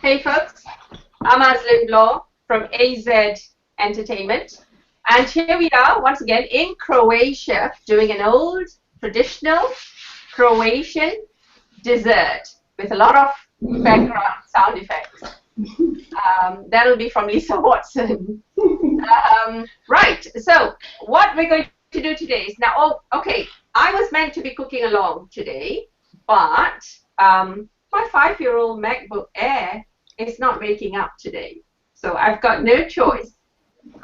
Hey folks, I'm Azlin Bloor from AZ Entertainment, and here we are once again in Croatia doing an old traditional Croatian dessert with a lot of background sound effects. That'll be from Lisa Watson. Right, so what we're going to do today is now, okay, I was meant to be cooking along today, but my 5-year-old MacBook Air is not waking up today. So I've got no choice.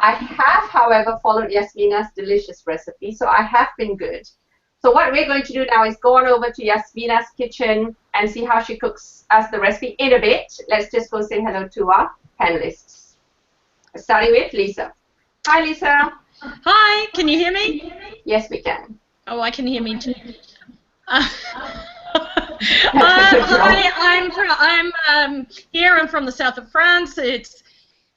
I have, however, followed Jasmina's delicious recipe, so I have been good. So what we're going to do now is go on over to Jasmina's kitchen and see how she cooks us the recipe in a bit. Let's just go say hello to our panelists. Starting with Lisa. Hi, Lisa. Hi, can you hear me? Yes, we can. Oh, I can hear me too. Hi, I'm here. I'm from the south of France. It's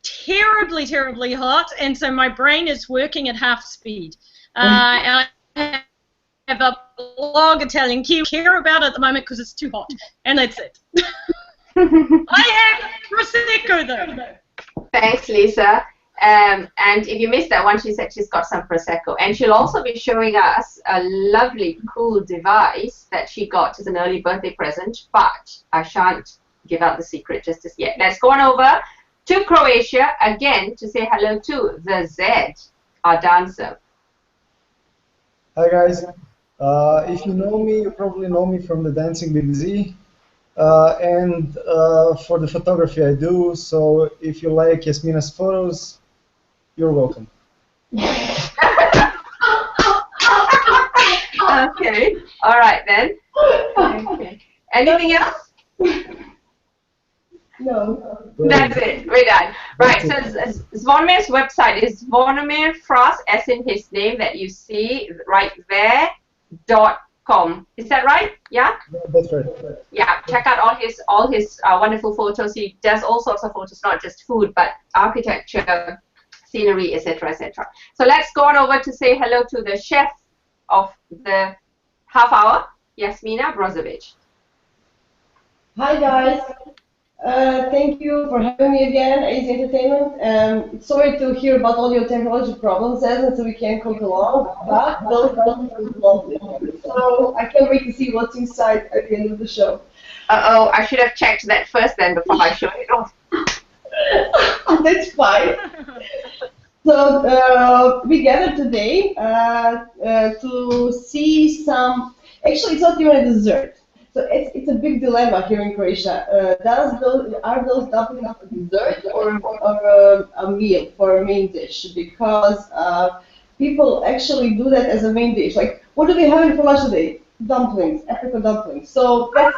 terribly, terribly hot, and so my brain is working at half speed. And I have a blog Italian care about at the moment because it's too hot, and that's it. I have prosecco though. Thanks, Lisa. And if you missed that one, she said she's got some prosecco, and she'll also be showing us a lovely, cool device that she got as an early birthday present. But I shan't give out the secret just as yet. Let's go on over to Croatia again to say hello to the Z, our dancer. Hi guys. If you know me, you probably know me from the Dancing with Z. And for the photography I do. So if you like Jasmina's photos, you're welcome. Okay. All right then. Okay. Anything else? No. That's it. We're done. Right. So Zvonimir's website is Zvonimir Fras, as in his name that you see right there. .com. Is that right? Yeah. That's right. Yeah. Check out all his wonderful photos. He does all sorts of photos, not just food, but architecture, scenery, etc., etc. So let's go on over to say hello to the chef of the half hour, Jasmina Brozović. Hi guys, thank you for having me again, AZ Entertainment. Sorry to hear about all your technology problems, Azlin, so we can't cook along, but those are lovely. So I can't wait to see what's inside at the end of the show. Uh-oh, I should have checked that first then before I showed it off. That's fine. So we gathered today to see some. Actually, it's not even a dessert. So it's a big dilemma here in Croatia. Are those dumplings a dessert or a meal for a main dish? Because people actually do that as a main dish. Like, what do they have for lunch today? Dumplings, Apricot dumplings. So that's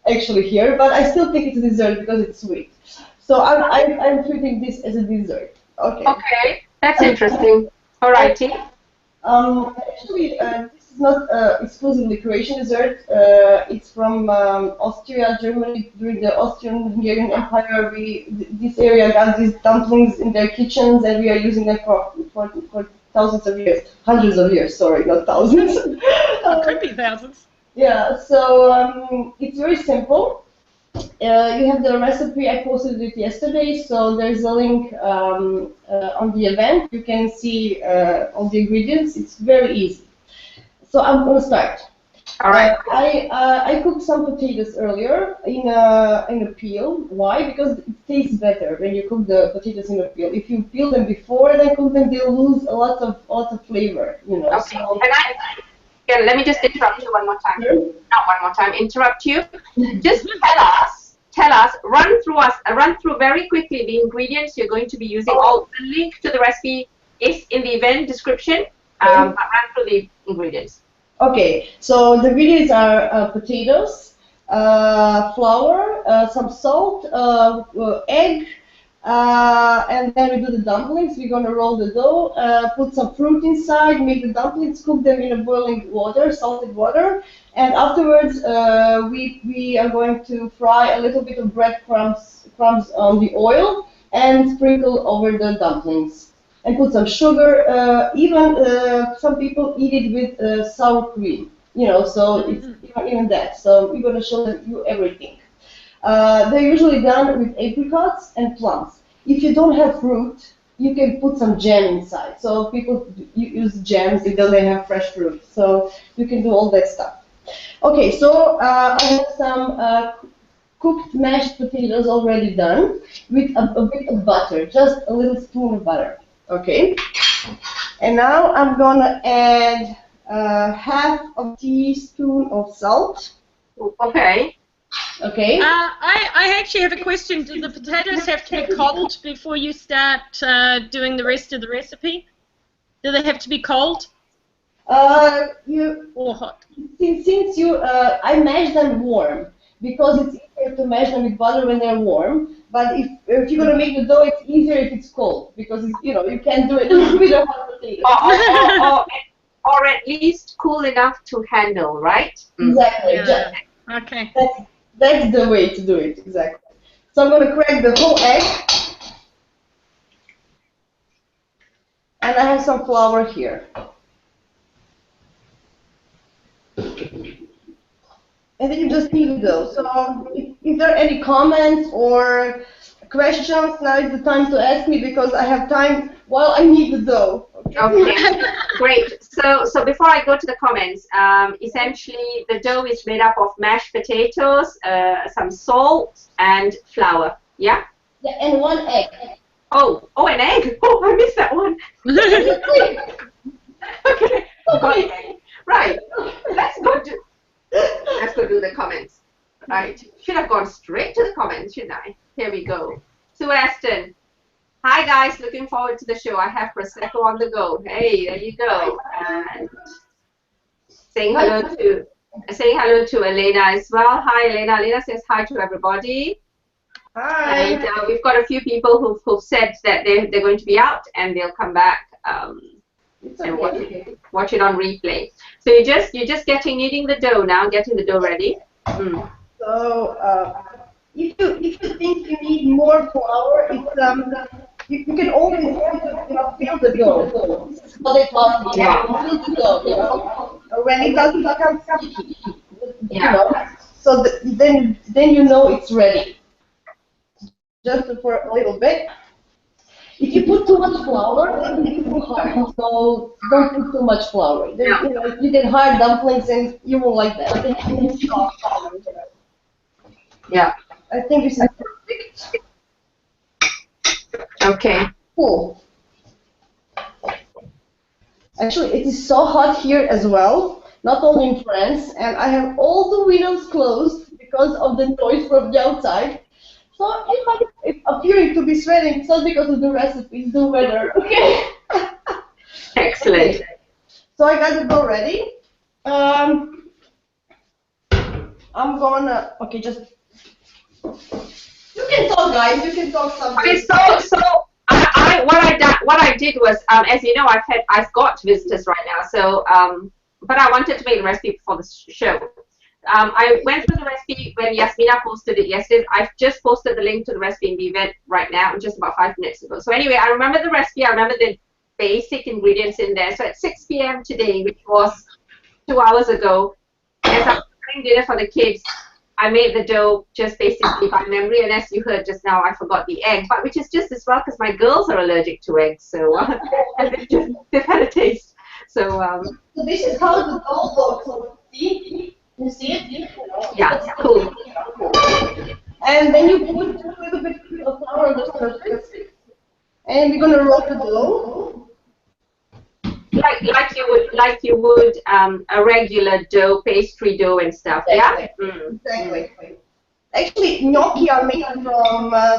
actually here, but I still think it's a dessert because it's sweet. So I'm treating this as a dessert. Okay. Okay, that's interesting. All righty. Actually, this is not exclusively Croatian dessert. It's from Austria, Germany. During the Austrian-Hungarian Empire, this area got these dumplings in their kitchens, and we are using them for thousands of years, hundreds of years. Sorry, not thousands. It could be thousands. Yeah. So it's very simple. You have the recipe. I posted it yesterday, so there's a link on the event. You can see all the ingredients. It's very easy. So I'm going to start. All right. I cooked some potatoes earlier in a peel. Why? Because it tastes better when you cook the potatoes in a peel. If you peel them before and then cook them, they'll lose a lot of flavor. You know. Okay. So, Let me just interrupt you one more time. Sure. Not one more time. Interrupt you. Just tell us. Run through very quickly the ingredients you're going to be using. The link to the recipe is in the event description. But run through the ingredients. Okay. So the ingredients are potatoes, flour, some salt, egg. And then we do the dumplings. We're going to roll the dough, put some fruit inside, make the dumplings, cook them in a boiling water, salted water, and afterwards we are going to fry a little bit of breadcrumbs on the oil and sprinkle over the dumplings. And put some sugar. Even some people eat it with sour cream. you know, so it's even that. So we're gonna show you everything. They're usually done with apricots and plums. If you don't have fruit, you can put some jam inside. So people use jams because they have fresh fruit. So you can do all that stuff. Okay, so I have some cooked mashed potatoes already done with a bit of butter, just a little spoon of butter. Okay, and now I'm gonna add half a teaspoon of salt. Okay. Okay. I actually have a question. Do the potatoes have to be cold before you start doing the rest of the recipe? Do they have to be cold or hot? Since you, I mash them warm because it's easier to mash them with butter when they're warm. But if you're gonna make the dough, it's easier if it's cold because it's, you know, you can't do it with a hot potato. Or at least cool enough to handle, right? Exactly. Yeah. Okay. That's the way to do it, exactly. So I'm going to crack the whole egg. And I have some flour here. And then you just knead the dough. So if there are any comments or questions, now is the time to ask me because I have time while I knead the dough. Okay, great. So before I go to the comments, essentially the dough is made up of mashed potatoes, some salt, and flour. Yeah? Yeah, and one egg. Oh, an egg. Oh, I missed that one. Okay, got it. Right. Let's go do the comments. Right. Should have gone straight to the comments, shouldn't I? Here we go. Sue Aston. Hi guys, looking forward to the show. I have Prosecco on the go. Hey, there you go. And saying hello to Elena as well. Hi Elena. Elena says hi to everybody. Hi. And we've got a few people who've said that they're going to be out and they'll come back and watch it on replay. So you're just kneading the dough now, getting the dough ready. So if you think you need more flour, it's you can always fill the dough. This is what they taught me. Yeah. Fill the dough, you know, when it doesn't become sticky. Yeah. You know, so then you know it's ready. Just for a little bit. If you put too much flour, then it's too hard. So don't put too much flour. Then, you know, you get hard dumplings and you won't like that. Yeah. I think this is perfect. Okay. Cool. Actually, it is so hot here as well, not only in France, and I have all the windows closed because of the noise from the outside. So if I'm appearing to be sweating, it's not because of the recipe, it's the weather, okay? Excellent. Okay. So I got the dough ready. I'm gonna, okay, just, you can talk guys, you can talk something. Okay, so what I did was, as you know, I've got visitors right now, so but I wanted to make the recipe before the show. I went through the recipe when Jasmina posted it yesterday. I've just posted the link to the recipe in the event right now, just about 5 minutes ago. So anyway, I remember the recipe. I remember the basic ingredients in there. So at 6 p.m. today, which was 2 hours ago, as I was preparing dinner for the kids, I made the dough just basically by memory. And as you heard just now, I forgot the egg, but which is just as well because my girls are allergic to eggs. So and they've had a taste. So so this is how the dough looks. So see? You see it? Yeah, cool. And then you put a little bit of flour on the surface, and we're gonna roll the dough. Like you would a regular dough, pastry dough and stuff. Exactly. Yeah. Exactly. Actually, gnocchi are made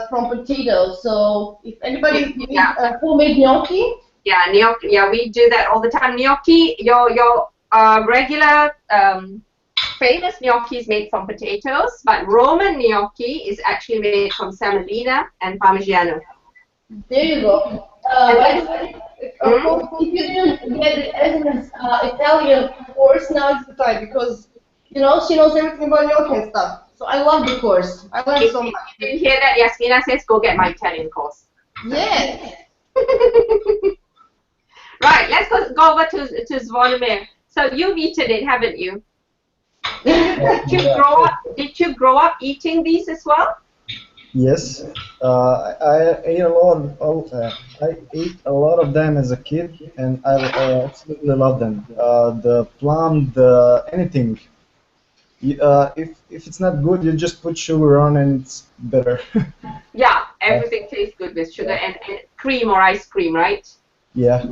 from potatoes. So if anybody needs homemade gnocchi. Yeah, gnocchi. Yeah, we do that all the time. Gnocchi, your regular. Famous gnocchi is made from potatoes, but Roman gnocchi is actually made from semolina and parmigiano. There you go. By the way, if you didn't get it as an Italian course, now is the time because you know she knows everything about gnocchi and stuff. So I love the course. I learned so much. You didn't hear that? Jasmina says, "Go get my Italian course." Yes. Right. Let's go over to Zvonimir. So you've eaten it, haven't you? Did you grow up eating these as well? Yes, I ate a lot. I ate a lot of them as a kid, and I absolutely love them. The plum, the anything. If it's not good, you just put sugar on, and it's better. Yeah, everything tastes good with sugar and cream or ice cream, right? Yeah.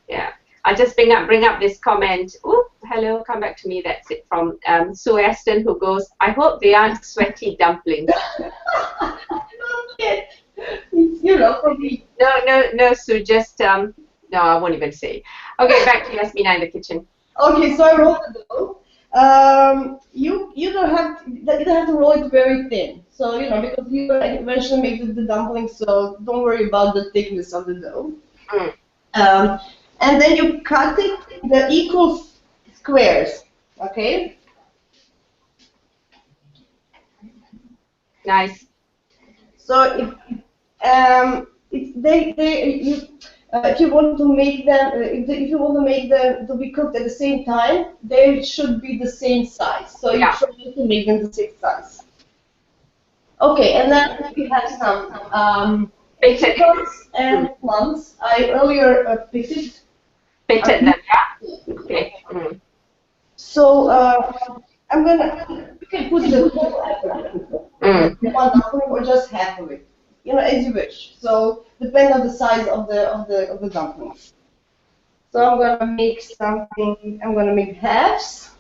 Yeah. I'll just bring up this comment. Oh, hello, come back to me. That's it from Sue Aston, who goes, I hope they aren't sweaty dumplings. You know, probably. No, Sue, just, no, I won't even say. Okay, back to Jasmina in the kitchen. Okay, so I rolled the dough. You don't have to roll it very thin. So because you eventually make the dumplings, so don't worry about the thickness of the dough. Mm. And then you cut it in the equal squares. Okay. Nice. So if you want to make them, if you want to make them to be cooked at the same time, they should be the same size. So you try to make them the same size. Okay, and then we have some apricots and plums. I earlier pitted them, yeah. Okay. Mm. So you can put the whole apricot, one dumpling or just half of it, as you wish. So depending on the size of the dumplings. So I'm gonna make something. I'm gonna make halves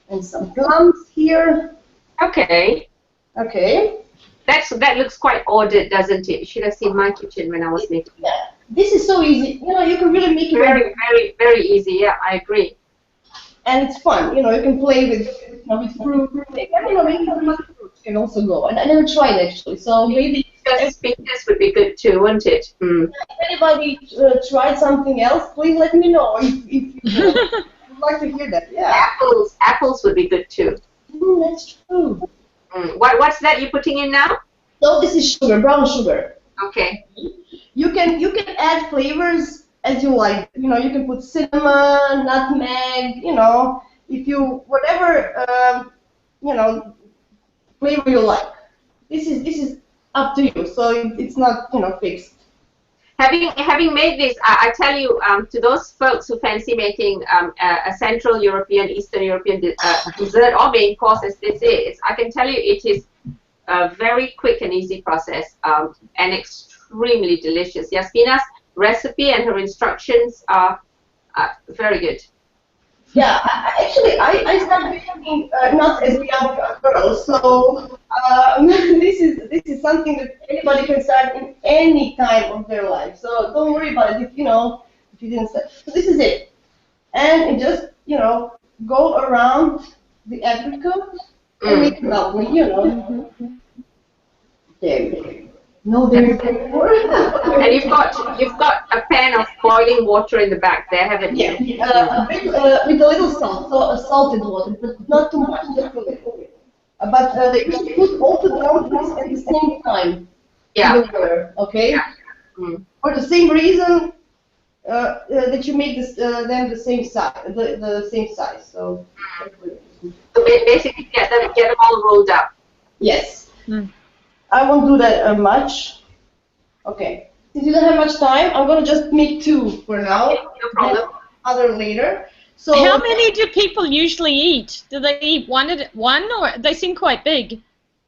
and some plums here. Okay. Okay. That looks quite ordered, doesn't it? You should have seen my kitchen when I was making. Yeah. This is so easy. You can really make it very, very, very easy. Yeah, I agree. And it's fun. You can play with fruit. Maybe fruits can also go. And I never tried actually. So maybe Speakers would be good too, wouldn't it? Mm. If anybody tried something else, please let me know if you would like to hear that. Yeah. Apples would be good too. That's true. Mm. What's that you're putting in now? So this is sugar, brown sugar. Okay. You can add flavors as you like. You can put cinnamon, nutmeg. If you whatever flavor you like. This is up to you. So it's not fixed. Having made this, I tell you, to those folks who fancy making a Central European, Eastern European dessert or main course as this is, I can tell you it is a very quick and easy process and extremely delicious. Jasmina's recipe and her instructions are very good. Yeah, I started making not as a young girl, so this is something that anybody can start in any time of their life. So don't worry about it if you didn't start. So this is it, and it just go around the apricot and make it lovely. There we go. No, there's more. And you've got a pan of boiling water in the back there, haven't you? Yeah, with a little salt, so salted water, but not too much, just a little. But you should put all the dumplings at the same time. Yeah. In the water, okay? Yeah. For the same reason that you make them the same size, the same size. So basically, get them all rolled up. Yes. I won't do that much. Okay. Since you don't have much time, I'm gonna just make two for now. No problem. Other later. So how many do people usually eat? Do they eat one at one, or they seem quite big?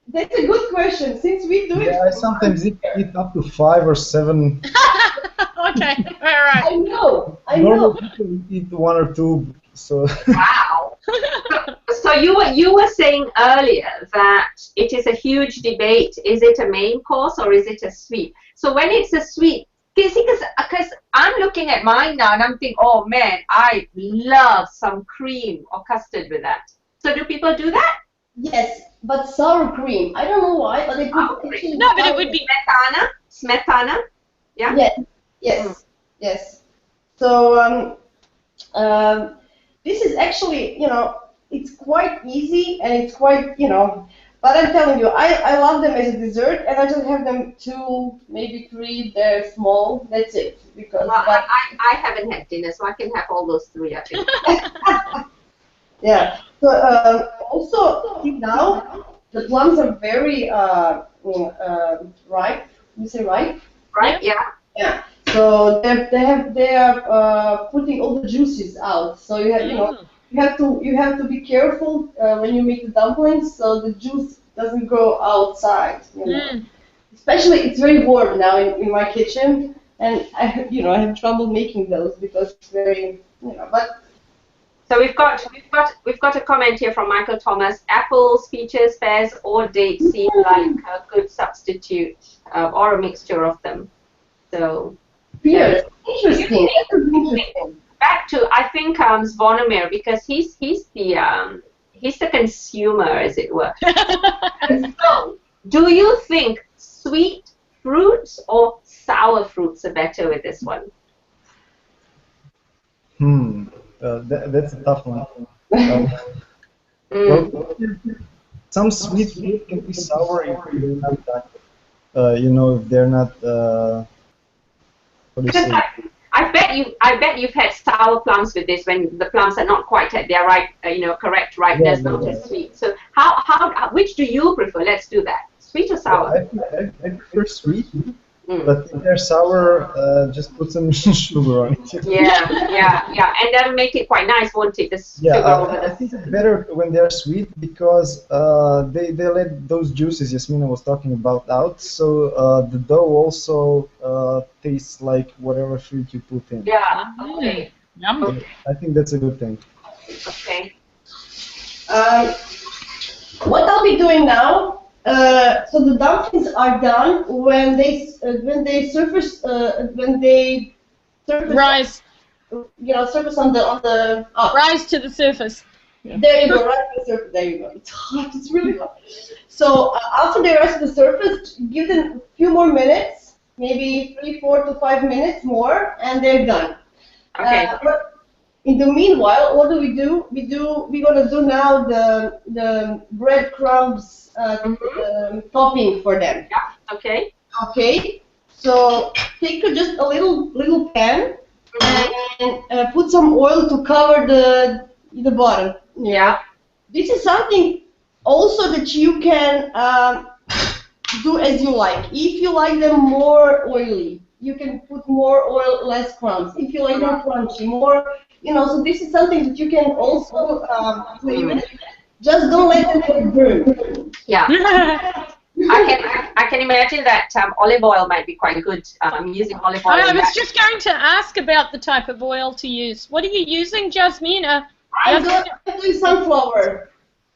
That's a good question. Since we do it, I sometimes eat up to 5 or 7. Okay, all right. I know. Normal people eat 1 or 2. So. Wow. So you were saying earlier that it is a huge debate. Is it a main course or is it a sweet? So when it's a sweet, because I'm looking at mine now and I'm thinking, oh man, I love some cream or custard with that. So do people do that? Yes, but sour cream. I don't know why, but they put actually. No, but it would be smetana. Yeah. Yes. So this is actually, it's quite easy and it's quite, but I'm telling you, I love them as a dessert and I just have them 2, maybe 3, they're small, that's it. Because I haven't had dinner, so I can have all those 3, I think. Yeah, So also now the plums are very ripe. You say ripe? Right? Yeah. Yeah. So they are putting all the juices out. So you have to be careful when you make the dumplings, so the juice doesn't go outside. Especially, it's very warm now in my kitchen, and I have trouble making those because it's very But So we've got a comment here from Michael Thomas. Apples, peaches, pears, or dates seem like a good substitute, or a mixture of them. So pears, interesting. Interesting. Back to, I think, Zvonimir, because he's the consumer, as it were. So, do you think sweet fruits or sour fruits are better with this one? That's a tough one. Well, some sweet fruit can be sour if they're not done. If they're not. What do you say? I bet you've had sour plums with this when the plums are not quite at their correct ripeness, not as sweet. So which do you prefer? Let's do that. Sweet or sour? I prefer sweet, but if they're sour, just put some sugar on it. Yeah, and that'll make it quite nice, won't it? I think it's better when they're sweet because they let those juices Jasmina was talking about out, so the dough also tastes like whatever fruit you put in. Yeah. Okay. Yum. I think that's a good thing. Okay. What I'll be doing now. So the dumplings are done when they surface Rise. Surface on the Rise to the surface. Yeah. There you go, rise to the surface. There you go. It's hot. It's really hot. So after they rise to the surface, give them a few more minutes, maybe 3, 4 to 5 minutes more, and they're done. Okay. But in the meanwhile, what do? We're gonna do now the breadcrumbs topping for them. Yeah. Okay. Okay. So take just a little pan and put some oil to cover the bottom. Yeah. This is something also that you can do as you like. If you like them more oily, you can put more oil, less crumbs. If you like them crunchy, more. So this is something that you can also play with. Just don't let them get burned. Yeah. I can imagine that olive oil might be quite good. Using olive oil. I was just going to ask about the type of oil to use. What are you using, Jasmina? I'm doing sunflower.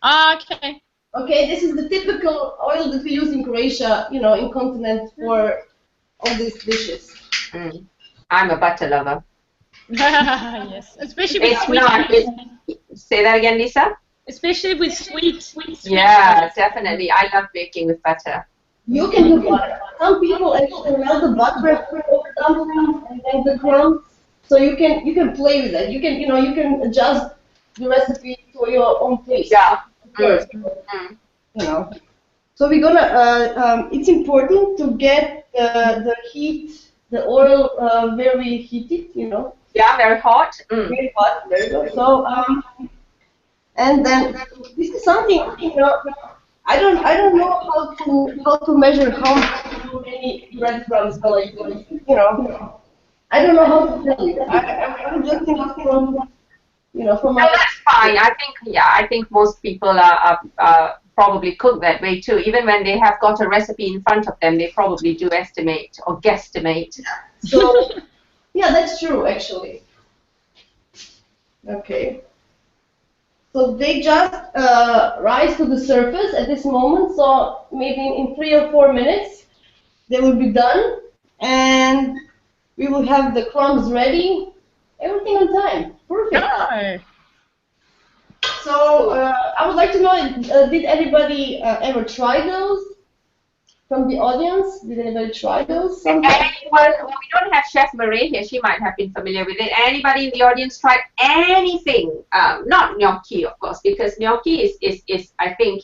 Okay. Okay, this is the typical oil that we use in Croatia, in continent for all these dishes. I'm a butter lover. Yes, especially with sweet. Say that again, Lisa. Especially with sweet. Yeah, definitely. I love baking with butter. You can do butter. Some people actually melt the butter over dumplings and then the crumbs. So you can play with that. You can adjust the recipe to your own taste. Yeah. First. So we're gonna. It's important to get the heat, the oil very heated. Yeah, very hot. Very hot. Very good. So and then this is something I don't know how to measure how many breadcrumbs I don't know how to tell you. I'm just thinking from my. No, that's fine. I think most people are probably cook that way too. Even when they have got a recipe in front of them, they probably do estimate or guesstimate. So yeah, that's true actually. Okay. So they just rise to the surface at this moment. So maybe in 3 or 4 minutes they will be done, and we will have the crumbs ready. Everything on time. Perfect. Oh. So I would like to know, did anybody ever try those from the audience? Did anybody try those? Anyone? Well, we don't have Chef Marie here. She might have been familiar with it. Anybody in the audience tried anything? Not gnocchi, of course, because gnocchi is I think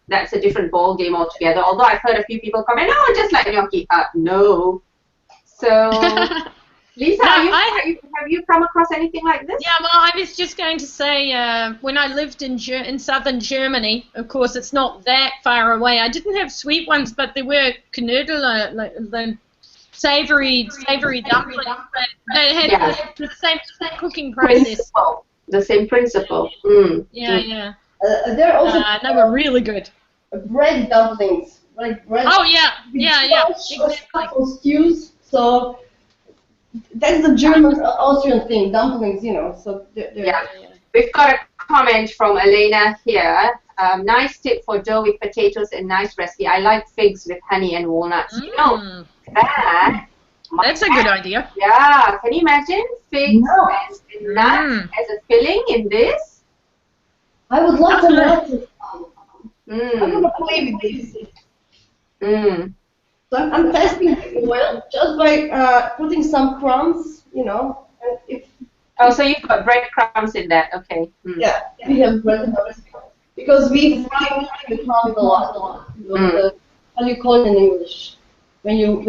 that's a different ball game altogether. Although I've heard a few people comment, "Oh, just like gnocchi." No. So Lisa, No, have you come across anything like this? Yeah, well, I was just going to say, when I lived in southern Germany, of course, it's not that far away. I didn't have sweet ones, but there were knödel, the savoury dumplings that had the same cooking process. The same principle. Mm. Yeah. There are also They were really good. bread dumplings, like bread. Oh yeah. Exactly. For stews. So that's the German Austrian thing, dumplings, you know. So yeah. We've got a comment from Elena here. Nice tip for dough with potatoes and nice recipe. I like figs with honey and walnuts. You know, that's a good idea. Yeah. Can you imagine figs and nuts as a filling in this? I would love to know. I'm going to play with this. So I'm testing the oil just by putting some crumbs, you know. And so you've got breadcrumbs in that, okay. Yeah, we have breadcrumbs. Because we fry the crumbs a lot. How do you call it in English? When you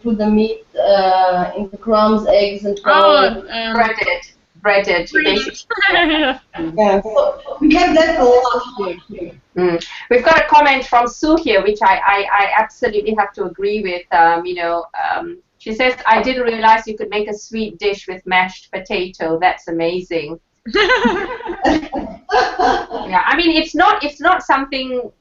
put the meat in the crumbs, eggs, and flour. Breaded. Yeah, so we have that a lot here. We've got a comment from Sue here, which I absolutely have to agree with. She says, I didn't realize you could make a sweet dish with mashed potato. That's amazing. Yeah, I mean, it's not something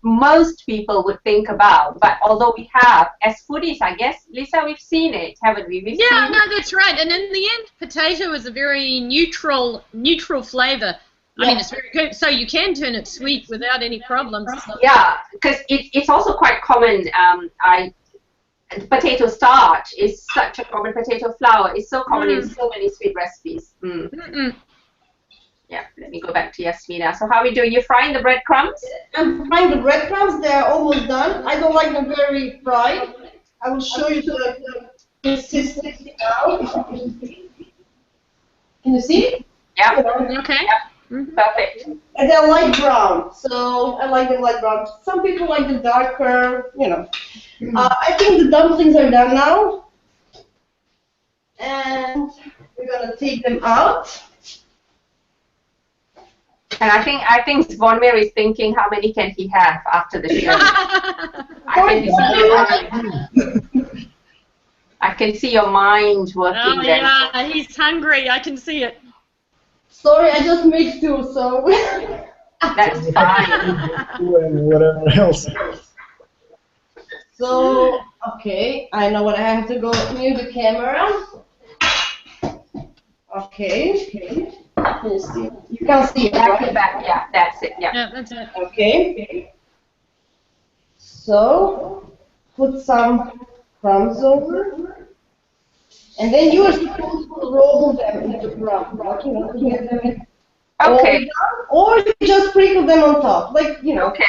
most people would think about, but although we have, as foodies, I guess, Lisa, we've seen it, haven't we? No, that's right. And in the end, potato is a very neutral flavour. I mean, it's very good. So you can turn it sweet without any problems. Yeah, because it's also quite common. Potato starch is such a common. Potato flour is so common in so many sweet recipes. Yeah, let me go back to Jasmina. So how are we doing? You're frying the breadcrumbs? I'm frying the breadcrumbs. They're almost done. I don't like them very fried. I will show you the consistency now. Can you see? Yeah. Okay. Yep. Perfect. And they're light brown, so I like them light brown. Some people like the darker, you know. I think the dumplings are done now. And we're going to take them out. And I think Zvonimir is thinking, how many can he have after the show? I can see your mind working there. Yeah, he's hungry. I can see it. Sorry, I just made two, so that's fine. Whatever else. So, okay, I know what I have to go near the camera. Okay. Can you see? You can see it, right? Back. Yeah, that's it. Yeah. Yeah, that's it. Okay. So, put some crumbs over. And then you are supposed to roll them into crumbs. Like, you know, to get them in. Okay. Or you just sprinkle them on top. Like, you know. Okay.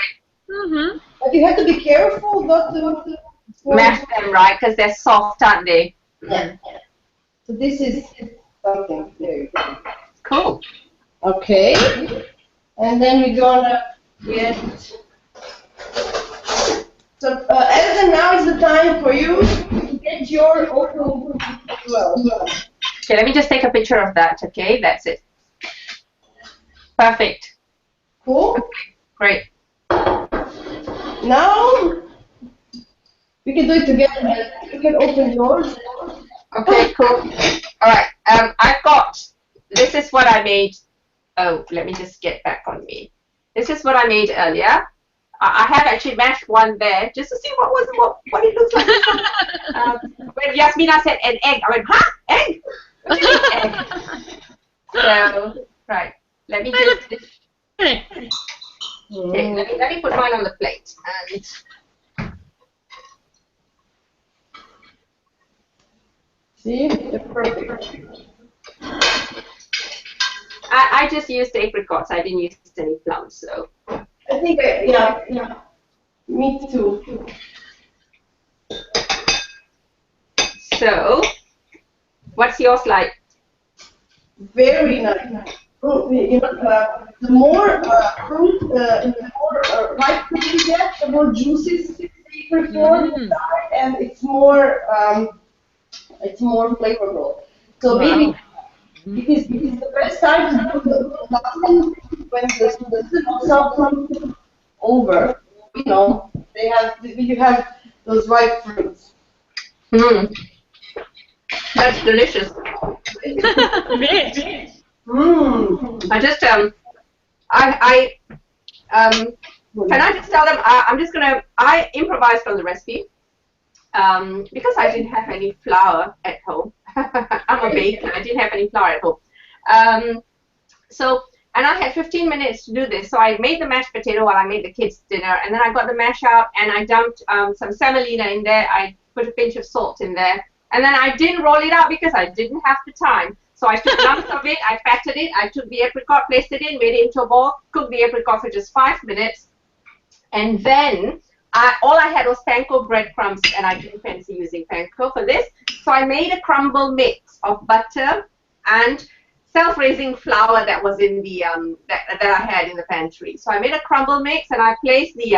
But you have to be careful not to mash them, right? Because they're soft, aren't they? Yeah. So this is something. There you go. Cool. Okay. And then we're gonna get. So, Azlin, now is the time for you to get your open as well. Okay, let me just take a picture of that. Okay, that's it. Perfect. Cool. Okay, great. Now we can do it together. You can open yours. Okay, cool. All right. I've got. This is what I made. Oh, let me just get back on me. This is what I made earlier. I have actually mashed one there just to see what it looks like. When Jasmina said an egg, I went, huh? Egg? What do you mean egg? So, right. Let me just. Okay, let me put mine on the plate. And see, they're perfect. I just used apricots. I didn't use any plums, so. I think, yeah. Me too. So, what's yours like? Very nice. You know, the more fruit, the more ripe fruit you get, the more juices they perform inside, and it's more It's more flavorful. So maybe it is the best time to do the muffin when the salt comes over. You know, you have those ripe fruits. Mm. That's delicious. I just can I just tell them I improvised on the recipe because I didn't have any flour at home. I'm a baker. I didn't have any flour at home. And I had 15 minutes to do this. So I made the mashed potato while I made the kids' dinner, and then I got the mash out and I dumped some semolina in there. I put a pinch of salt in there, and then I didn't roll it out because I didn't have the time. So I took lumps of it, I patted it, I took the apricot, placed it in, made it into a ball, cooked the apricot for just 5 minutes, and then all I had was panko breadcrumbs, and I didn't fancy using panko for this. So I made a crumble mix of butter and self-raising flour that was in the that I had in the pantry. So I made a crumble mix, and I placed the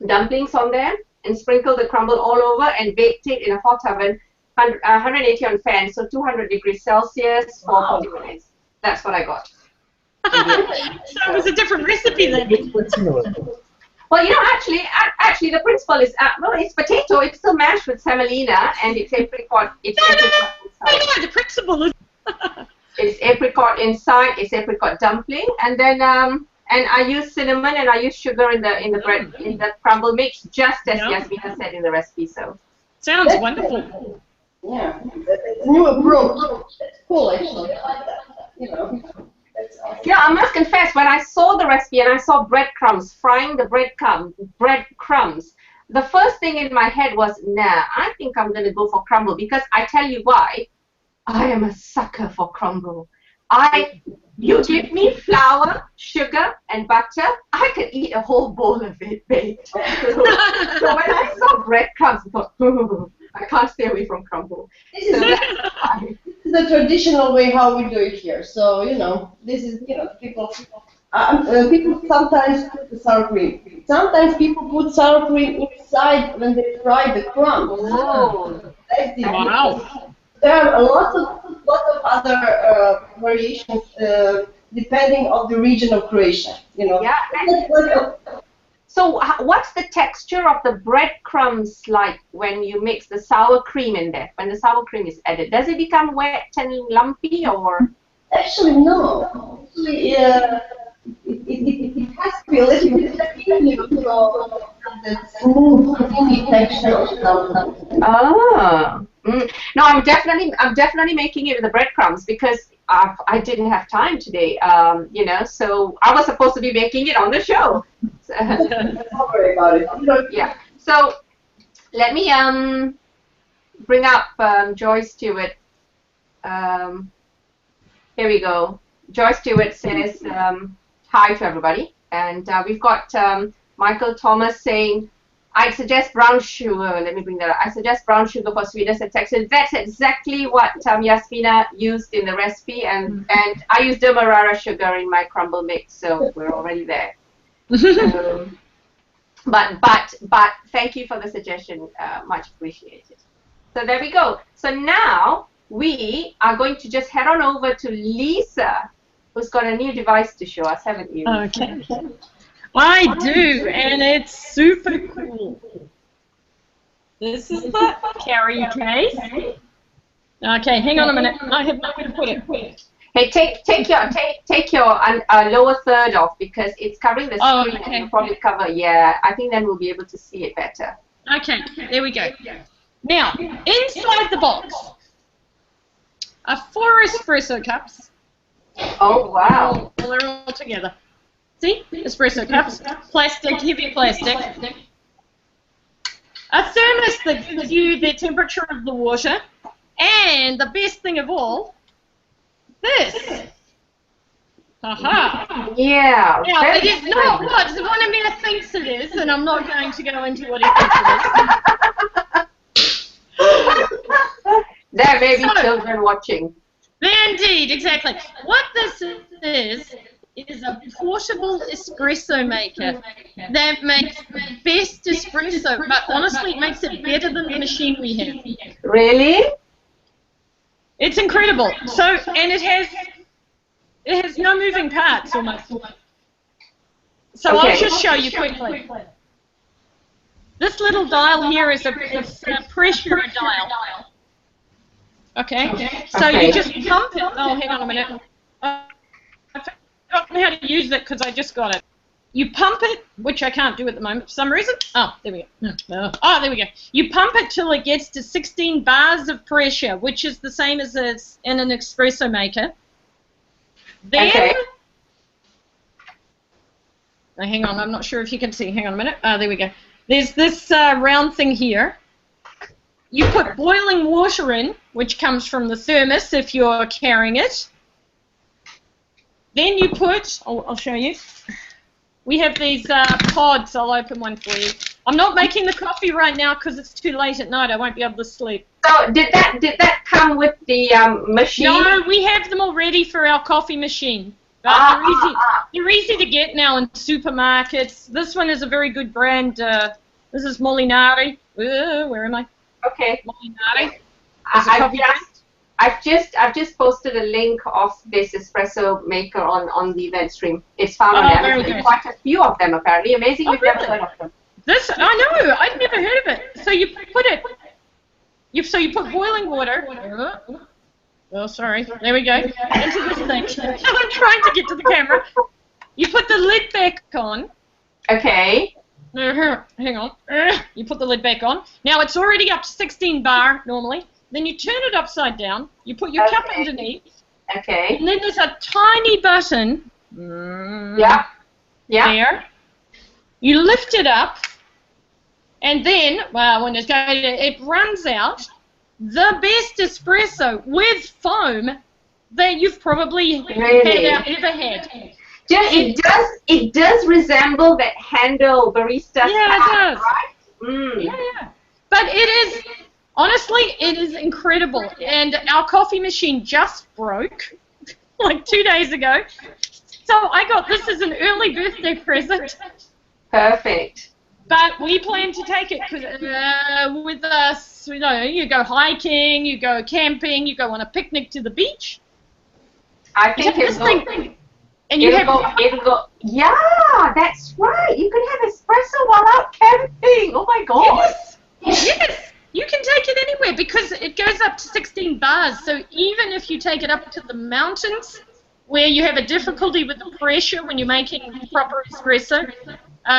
dumplings on there and sprinkled the crumble all over and baked it in a hot oven, 180 on fan, so 200 degrees Celsius for 40 minutes. That's what I got. So it was a different recipe then. Well, you know, actually, the principle is well, it's potato. It's still mashed with semolina, and it's apricot. It's apricot inside. No, the principle is. It's apricot inside. It's apricot dumpling, and then and I use cinnamon and I use sugar in the bread in the crumble mix, just as Jasmina said in the recipe. So sounds wonderful. Yeah, it's a new approach. It's cool, actually. I like that. You know. That's awesome. Yeah, I must confess, when I saw the recipe and I saw breadcrumbs, frying the breadcrumbs, the first thing in my head was, nah, I think I'm going to go for crumble, because I tell you why, I am a sucker for crumble. You give me flour, sugar, and butter, I could eat a whole bowl of it baked. So when I saw breadcrumbs, I thought, I can't stay away from crumble. This is the traditional way how we do it here. So, you know, this is, you know, people sometimes put the sour cream. Sometimes people put sour cream inside when they fry the crumbs. Oh, that's the wow. There are a lot of other variations depending on the region of Croatia. You know. Yeah. So what's the texture of the breadcrumbs like when you mix the sour cream in there? When the sour cream is added, does it become wet and lumpy, or? Actually, no. Actually, it has to be a little bit creamy, so the smooth, creamy texture of something. Ah. No, I'm definitely making it with the breadcrumbs, because I didn't have time today, you know, so I was supposed to be making it on the show. Don't worry about it. Yeah. So let me bring up Joy Stewart. Here we go. Joy Stewart says hi to everybody, and we've got Michael Thomas saying, I'd suggest brown sugar. Let me bring that up. I suggest brown sugar for sweetness and texture. That's exactly what Jasmina used in the recipe, and I used demerara sugar in my crumble mix, so we're already there. But thank you for the suggestion. Much appreciated. So there we go. So now we are going to just head on over to Lisa, who's got a new device to show us, haven't you? Okay. I do, and it's super cool. This is the carry case. Okay, hang on a minute. I have nowhere to put it. Hey, take your lower third off, because it's covering the screen. Okay. And you'll probably cover. Yeah, I think then we'll be able to see it better. Okay, there we go. Now, inside the box are 4 espresso cups. Oh wow! They're all together. See? Espresso cups, plastic, heavy plastic. A thermos that gives you the temperature of the water, and the best thing of all, this. Aha! Yeah. Now, it is not what Jasmina thinks it is, and I'm not going to go into what he thinks it is. There may be children watching. Indeed, exactly. What this is a portable espresso maker that makes the best espresso, but honestly it makes it better than the machine we have. Really? It's incredible. So, and it has no moving parts almost. So Okay. I'll just show you quickly. This little dial here is a pressure dial. Okay. So you just pump it. Oh, hang on a minute. I've forgotten how to use it because I just got it. You pump it, which I can't do at the moment for some reason. Oh, there we go. Oh, there we go. You pump it till it gets to 16 bars of pressure, which is the same as in an espresso maker. Then, now hang on, I'm not sure if you can see. Hang on a minute. There we go. There's this round thing here. You put boiling water in, which comes from the thermos if you're carrying it. Then you put, I'll show you. We have these pods. I'll open one for you. I'm not making the coffee right now because it's too late at night. I won't be able to sleep. So did that come with the machine? No, we have them already for our coffee machine. But they're easy to get now in supermarkets. This one is a very good brand. This is Molinari. Where am I? Okay. Molinari. I've just posted a link of this espresso maker on the event stream. It's found on Amazon. Quite a few of them apparently. Amazing. We've never heard of them. This I know. I've never heard of it. So you put it. So you put boiling water. Oh, sorry. There we go. Into this thing. I'm trying to get to the camera. You put the lid back on. Okay. Hang on. You put the lid back on. Now it's already up to 16 bar normally. Then you turn it upside down. You put your cup underneath. Okay. And then there's a tiny button. Yeah. There. You lift it up. And then, well, when it runs out the best espresso with foam that you've probably ever had. It does resemble that handle barista. Yeah, it does. Right? Yeah. But it is, honestly, it is incredible. And our coffee machine just broke like 2 days ago. So I got this as an early birthday present. Perfect. But we plan to take it with us. You know, you go hiking, you go camping, you go on a picnic to the beach. I think it'll go. Yeah, that's right. You can have espresso while out camping. Oh my God. Yes. You can take it anywhere because it goes up to 16 bars. So even if you take it up to the mountains, where you have a difficulty with the pressure when you're making proper espresso.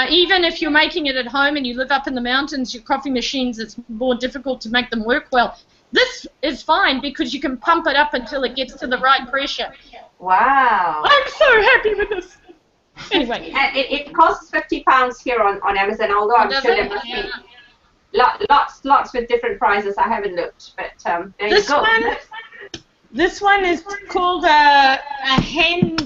Even if you're making it at home and you live up in the mountains, your coffee machines, it's more difficult to make them work well. This is fine because you can pump it up until it gets to the right pressure. Wow. I'm so happy with this. Anyway. And it costs £50 here on Amazon, although I'm sure there must be lots with different prices. I haven't looked, but there you go. This one is called a hand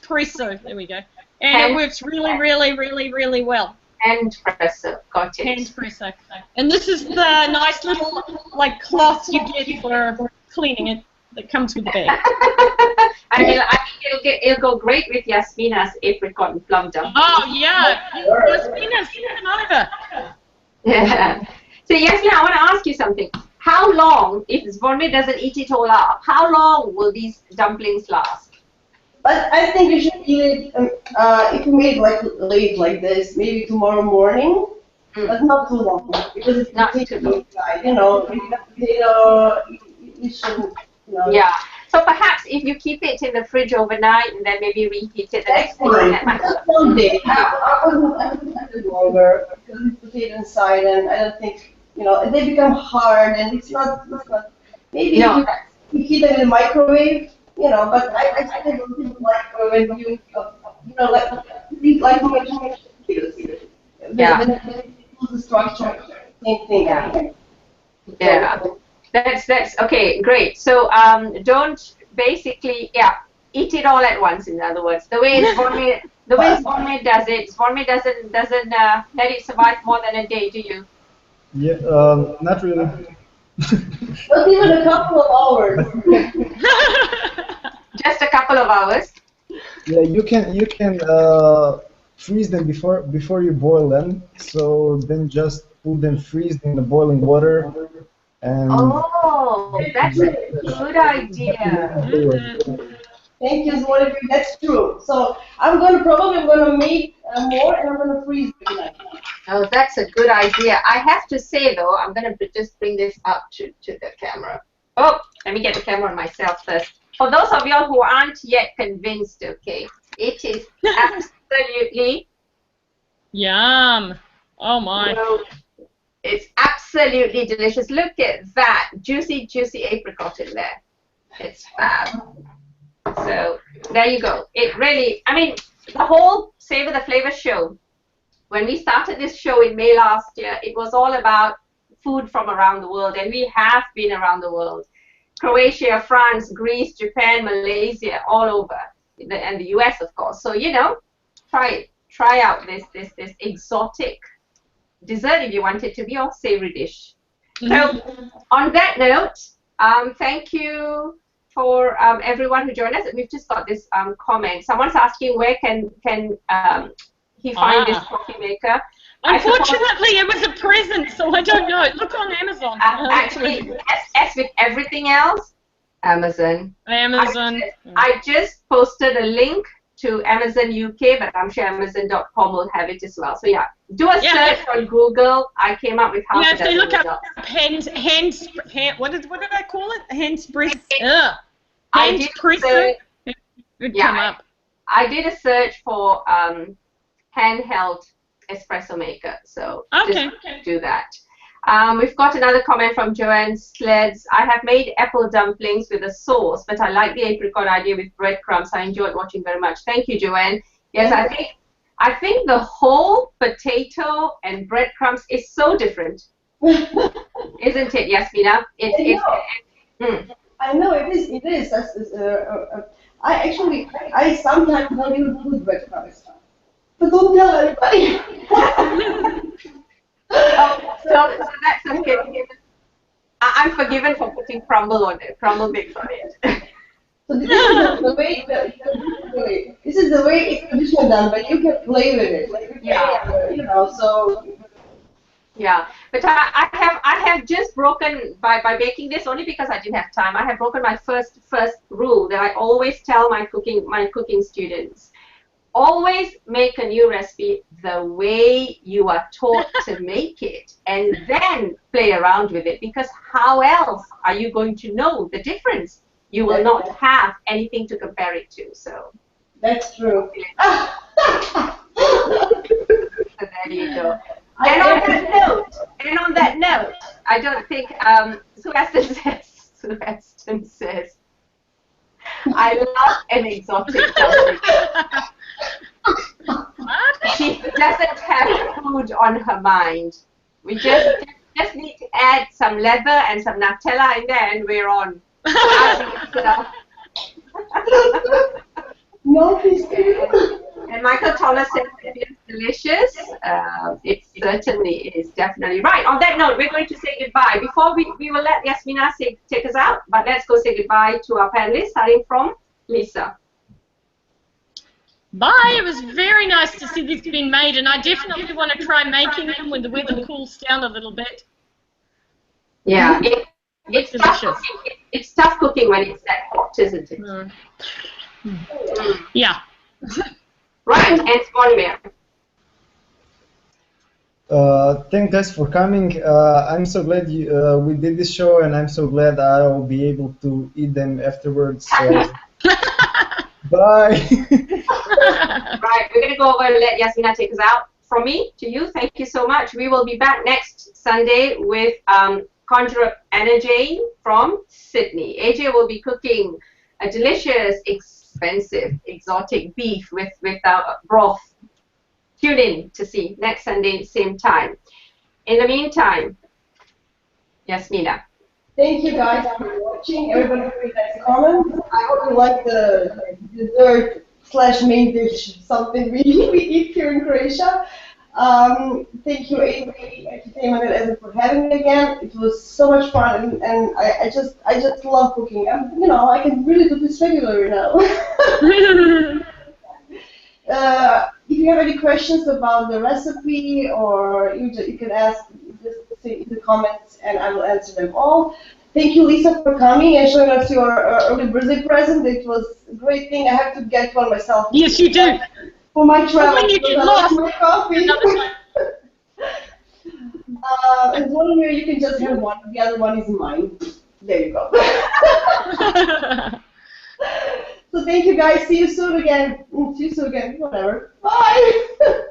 presso. There we go. And it works really, really, really, really well. Hand presso, got it. Hand presso. And this is the nice little cloth you get for cleaning it that comes with the bag. I think it'll go great with Jasmina's apricot and plum dumplings. Oh yeah, Jasmina, send them over. Yeah. So Jasmina, I want to ask you something. How long, if Zvonimir doesn't eat it all up, how long will these dumplings last? But I think you should eat it, if you made it late like this, maybe tomorrow morning, but not too long, because it's not too inside, you know, it shouldn't, you know. Yeah, so perhaps if you keep it in the fridge overnight and then maybe reheat it the next day. That's one day. I wouldn't longer, because it's potato inside, and I don't think, you know, they become hard, and it's not maybe you heat them in the microwave. You know, but I think when you, the structure, same thing. Yeah. That's okay. Great. So don't basically eat it all at once. In other words, the way Zvonimir does it, Zvonimir doesn't let it survive more than a day. Do you? Yeah. Not really. Not even a couple of hours. Just a couple of hours. Yeah, you can freeze them before you boil them. So then just put them freeze in the boiling water, and Oh, that's a good idea. Thank you, Monica. That's true. So I'm gonna make more, and I'm gonna freeze it tonight. Oh, that's a good idea. I have to say though, I'm gonna just bring this up to the camera. Oh, let me get the camera on myself first. For those of y'all who aren't yet convinced, okay, it is absolutely Yum. Oh my. It's absolutely delicious. Look at that juicy, juicy apricot in there. It's fab. So there you go. It really, I mean, the whole Savour the Flavour show, when we started this show in May last year, it was all about food from around the world, and we have been around the world. Croatia, France, Greece, Japan, Malaysia, all over, and the US, of course. So, you know, try out this exotic dessert if you want it to be, or savory dish. So on that note, thank you for everyone who joined us. We've just got this comment. Someone's asking where can he find this coffee maker. Unfortunately, it was a present, so I don't know. Look on Amazon. Actually, as with everything else, Amazon. I just posted a link to Amazon UK, but I'm sure Amazon.com will have it as well. So yeah, do a search on Google. I came up with half a dozen if they look up results. what did I call it? I did a search for handheld espresso maker. So just do that. We've got another comment from Joanne Sleds. I have made apple dumplings with a sauce, but I like the apricot idea with breadcrumbs. I enjoyed watching very much. Thank you, Joanne. Yes, I think the whole potato and breadcrumbs is so different, isn't it, Jasmina? I know it is. It is. I sometimes don't even put breadcrumbs, but don't tell everybody. So that's okay. I'm forgiven for putting crumble mix on it. So this is the way. This is the way it's traditionally done, but you can play with it. You know. So. Yeah, but I have just broken by baking this only because I didn't have time. I have broken my first rule that I always tell my cooking students. Always make a new recipe the way you are taught to make it, and then play around with it, because how else are you going to know the difference? You will not have anything to compare it to. So that's true. So there you go. And on that note, I don't think Sue Aston says, I love an exotic dumpling. She doesn't have food on her mind. We just need to add some leather and some Nutella in there, and we're on. And Michael Thomas said it is delicious. It certainly is, definitely. Right, on that note, we're going to say goodbye. Before we will let Jasmina take us out, but let's go say goodbye to our panelists, starting from Lisa. Bye. It was very nice to see this being made, and I definitely want to try making them when the weather cools down a little bit. Yeah, it's delicious. It's tough cooking when it's that hot, isn't it? Yeah. Right, and Swanmir. Thank guys for coming. I'm so glad we did this show, and I'm so glad I'll be able to eat them afterwards. So. Bye. Right, we're going to go over and let Jasmina take us out. From me to you, thank you so much. We will be back next Sunday with Conjure Up Anna Jane from Sydney. AJ will be cooking a delicious, expensive, exotic beef with our broth. Tune in to see next Sunday, same time. In the meantime, Jasmina. Thank you guys for watching. Everybody for your nice comments. I hope you like the dessert / main dish, something we eat here in Croatia. Thank you, A03 Entertainment and Azlin for having me again. It was so much fun, and I just love cooking. I can really do this regularly now. If you have any questions about the recipe, or you can ask just in the comments, and I will answer them all. Thank you, Lisa, for coming and showing us your early birthday present. It was a great thing. I have to get one myself. Yes, you do. For my travel. When you get lost, my coffee. And one where you can just have one. The other one is mine. There you go. So thank you, guys. See you soon again. Whatever. Bye.